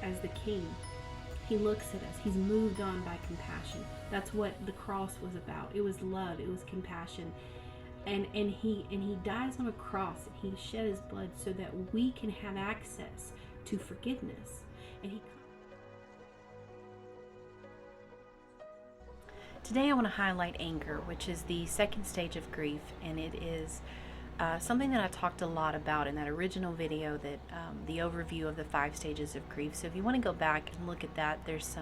as the King, he looks at us. He's moved on by compassion. That's what the cross was about. It was love. It was compassion. And he dies on a cross, and he shed his blood so that we can have access to forgiveness. And today I want to highlight anger, which is the second stage of grief, and it is something that I talked a lot about in that original video, that the overview of the 5 stages of grief. So if you want to go back and look at that, there's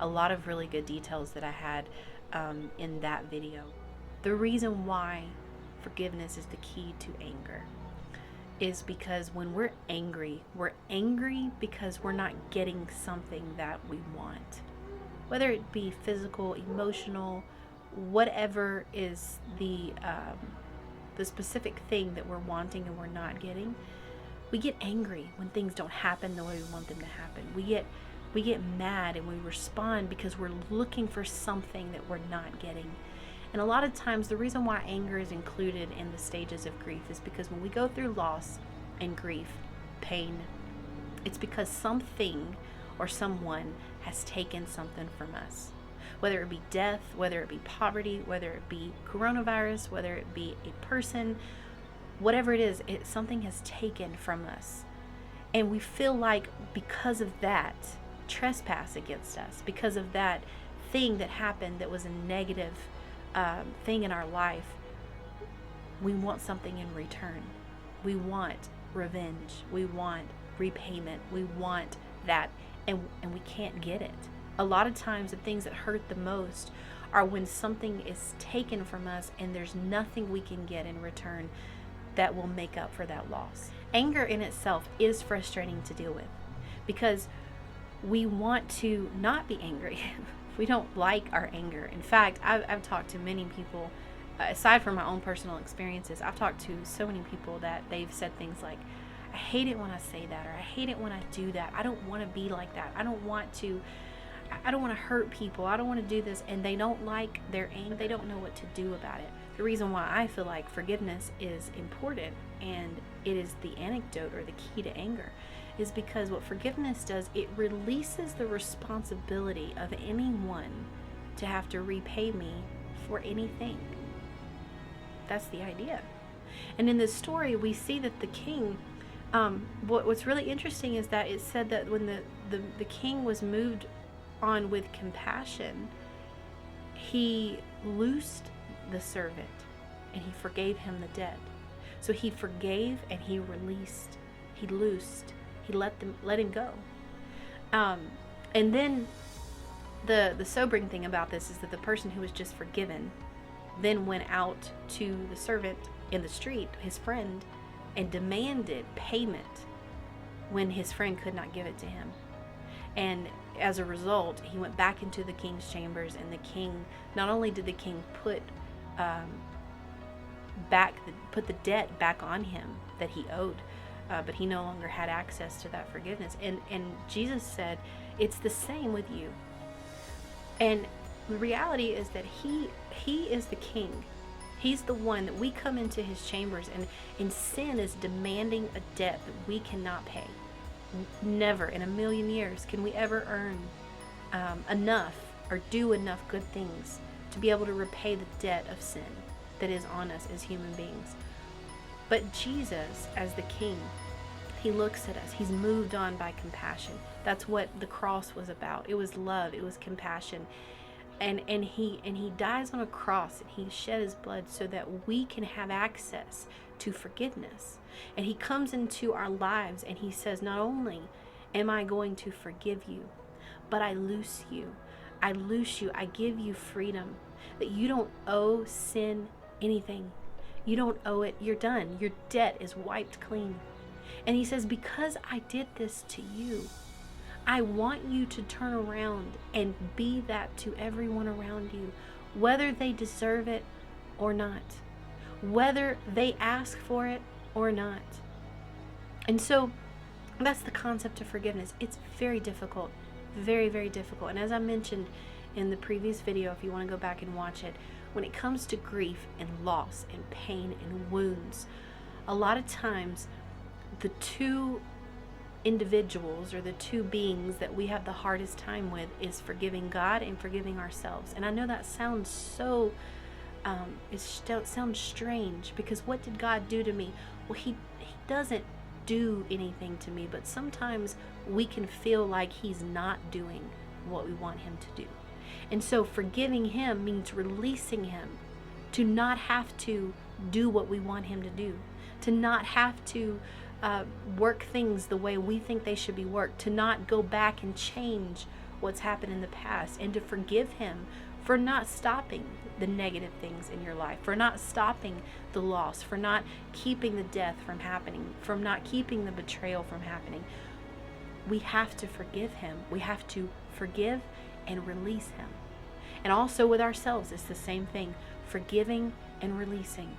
a lot of really good details that I had in that video. The reason why forgiveness is the key to anger is because when we're angry because we're not getting something that we want, whether it be physical, emotional, whatever is the specific thing that we're wanting and we're not getting. We get angry when things don't happen the way we want them to happen. We get mad and we respond because we're looking for something that we're not getting. And a lot of times the reason why anger is included in the stages of grief is because when we go through loss and grief, pain, it's because something or someone has taken something from us. Whether it be death, whether it be poverty, whether it be coronavirus, whether it be a person, whatever it is, something has taken from us. And we feel like because of that trespass against us, because of that thing that happened that was a negative thing in our life, we want something in return. We want revenge. We want repayment. We want that, and we can't get it. A lot of times the things that hurt the most are when something is taken from us and there's nothing we can get in return that will make up for that loss. Anger in itself is frustrating to deal with because we want to not be angry. We don't like our anger. In fact, I've talked to many people, aside from my own personal experiences, I've talked to so many people that they've said things like, I hate it when I say that, or I hate it when I do that. I don't want to be like that. I don't want to hurt people. I don't want to do this. And they don't like their anger. They don't know what to do about it. The reason why I feel like forgiveness is important and it is the antidote or the key to anger is because what forgiveness does, it releases the responsibility of anyone to have to repay me for anything. That's the idea. And in this story, we see that the king, what's really interesting is that it said that when the king was moved on with compassion, he loosed the servant and he forgave him the debt. So he forgave and he released, he loosed, he let him go. And then the sobering thing about this is that the person who was just forgiven then went out to the servant in the street, his friend, and demanded payment when his friend could not give it to him. And as a result, he went back into the king's chambers, and the king, not only did the king put the debt back on him that he owed, but he no longer had access to that forgiveness. And Jesus said, it's the same with you. And the reality is that he is the king. He's the one that we come into his chambers, and sin is demanding a debt that we cannot pay. Never in a million years can we ever earn enough or do enough good things to be able to repay the debt of sin that is on us as human beings. But Jesus, as the king, he looks at us. He's moved on by compassion. That's what the cross was about. It was love. It was compassion. And he dies on a cross, and he shed his blood so that we can have access to forgiveness. And he comes into our lives and he says, not only am I going to forgive you, but I loose you. I loose you. I give you freedom, that you don't owe sin anything. You don't owe it. You're done. Your debt is wiped clean. And he says, because I did this to you, I want you to turn around and be that to everyone around you, whether they deserve it or not, whether they ask for it or not. And so that's the concept of forgiveness. It's very difficult, very, very difficult. And as I mentioned in the previous video, if you want to go back and watch it, when it comes to grief and loss and pain and wounds, a lot of times the two individuals, or the two beings that we have the hardest time with, is forgiving God and forgiving ourselves. And I know that sounds so sounds strange, because what did God do to me? Well, he doesn't do anything to me, but sometimes we can feel like he's not doing what we want him to do. And so forgiving him means releasing him to not have to do what we want him to do, to not have to work things the way we think they should be worked, to not go back and change what's happened in the past, and to forgive him for not stopping the negative things in your life, for not stopping the loss, for not keeping the death from happening, from not keeping the betrayal from happening. We have to forgive him. We have to forgive and release him. And also with ourselves, it's the same thing, forgiving and releasing.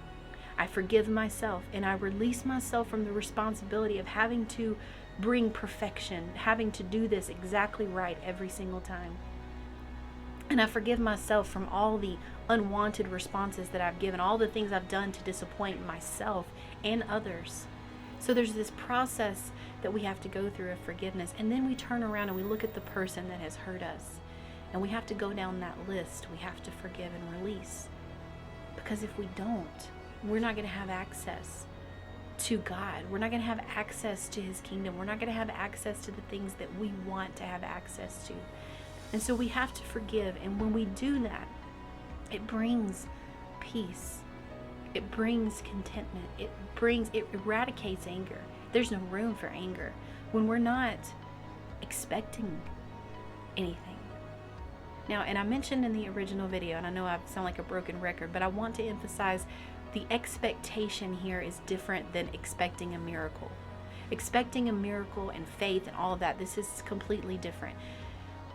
I forgive myself and I release myself from the responsibility of having to bring perfection, having to do this exactly right every single time. And I forgive myself from all the unwanted responses that I've given, all the things I've done to disappoint myself and others. So there's this process that we have to go through of forgiveness. And then we turn around and we look at the person that has hurt us. And we have to go down that list. We have to forgive and release. Because if we don't, we're not going to have access to God. We're not going to have access to his kingdom. We're not going to have access to the things that we want to have access to. And so we have to forgive. And when we do that, it brings peace. It brings contentment. It eradicates anger. There's no room for anger when we're not expecting anything. Now, and I mentioned in the original video, and I know I sound like a broken record, but I want to emphasize the expectation here is different than expecting a miracle. Expecting a miracle and faith and all of that, this is completely different.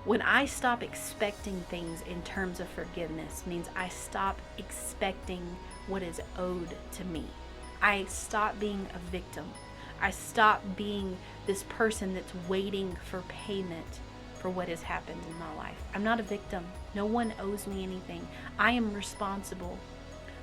When I stop expecting things in terms of forgiveness, means I stop expecting what is owed to me. I stop being a victim. I stop being this person that's waiting for payment for what has happened in my life. I'm not a victim. No one owes me anything. I am responsible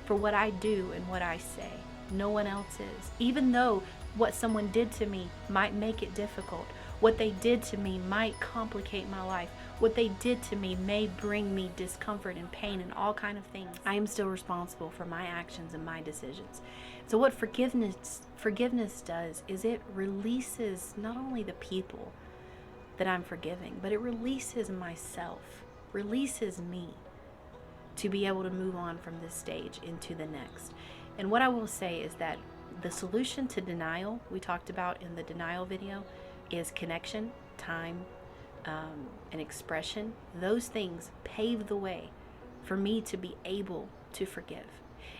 for what I do and what I say. No one else is. Even though what someone did to me might make it difficult, what they did to me might complicate my life, what they did to me may bring me discomfort and pain and all kind of things, I am still responsible for my actions and my decisions. So what forgiveness does is it releases not only the people that I'm forgiving, but it releases myself, releases me to be able to move on from this stage into the next. And what I will say is that the solution to denial, we talked about in the denial video, is connection, time, and expression. Those things pave the way for me to be able to forgive.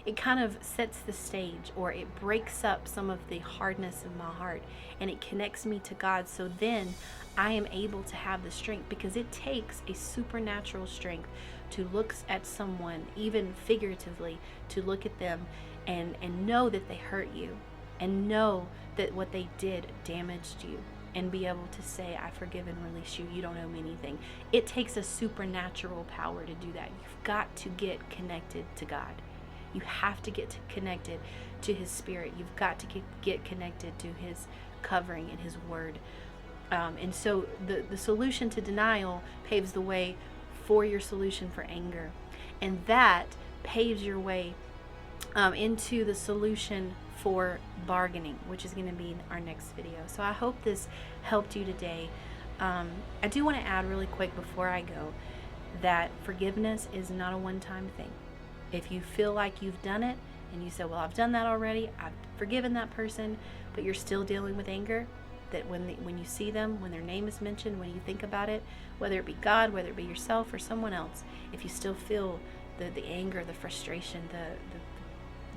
It kind of sets the stage, or it breaks up some of the hardness in my heart, and it connects me to God. So then I am able to have the strength, because it takes a supernatural strength to look at someone, even figuratively, to look at them and know that they hurt you, and know that what they did damaged you, and be able to say, I forgive and release you. You don't owe me anything. It takes a supernatural power to do that. You've got to get connected to God. You have to get connected to his spirit. You've got to get connected to his covering and his word. And so the solution to denial paves the way for your solution for anger. And that paves your way into the solution for bargaining, which is going to be our next video. So I hope this helped you today. I do want to add really quick before I go that forgiveness is not a one-time thing. If you feel like you've done it and you say, well, I've done that already, I've forgiven that person, but you're still dealing with anger, that when you see them, when their name is mentioned, when you think about it, whether it be God, whether it be yourself or someone else, if you still feel the anger, the frustration,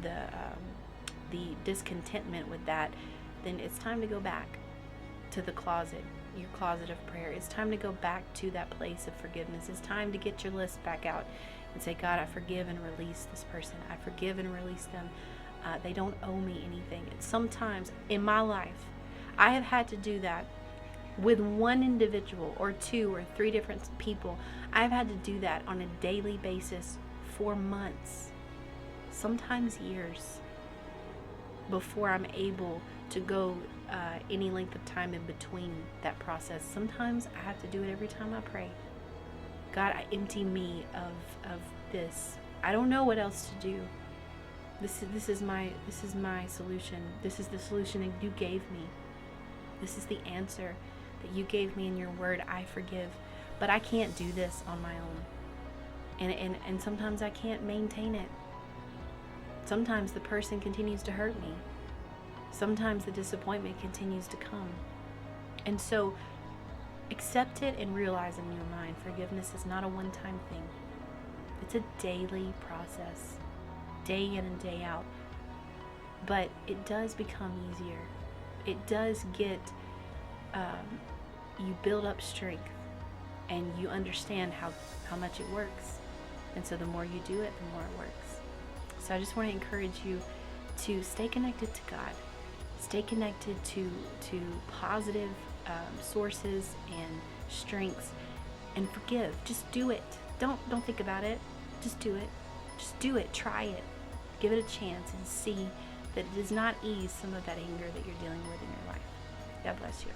the discontentment with that, then it's time to go back to the closet, your closet of prayer. It's time to go back to that place of forgiveness. It's time to get your list back out and say, God, I forgive and release this person. I forgive and release them. They don't owe me anything. It's sometimes in my life, I have had to do that with one individual or two or three different people. I've had to do that on a daily basis for months, sometimes years. before I'm able to go any length of time in between that process. Sometimes I have to do it every time I pray. God, I empty me of this. I don't know what else to do. This is my solution. This is the solution that you gave me. This is the answer that you gave me in your word. I forgive. But I can't do this on my own. And sometimes I can't maintain it. Sometimes the person continues to hurt me. Sometimes the disappointment continues to come. And so accept it and realize in your mind, forgiveness is not a one-time thing. It's a daily process, day in and day out. But it does become easier. It does get, you build up strength and you understand how much it works. And so the more you do it, the more it works. So I just want to encourage you to stay connected to God. Stay connected to positive sources and strengths, and forgive. Just do it. Don't think about it. Just do it. Just do it. Try it. Give it a chance and see that it does not ease some of that anger that you're dealing with in your life. God bless you.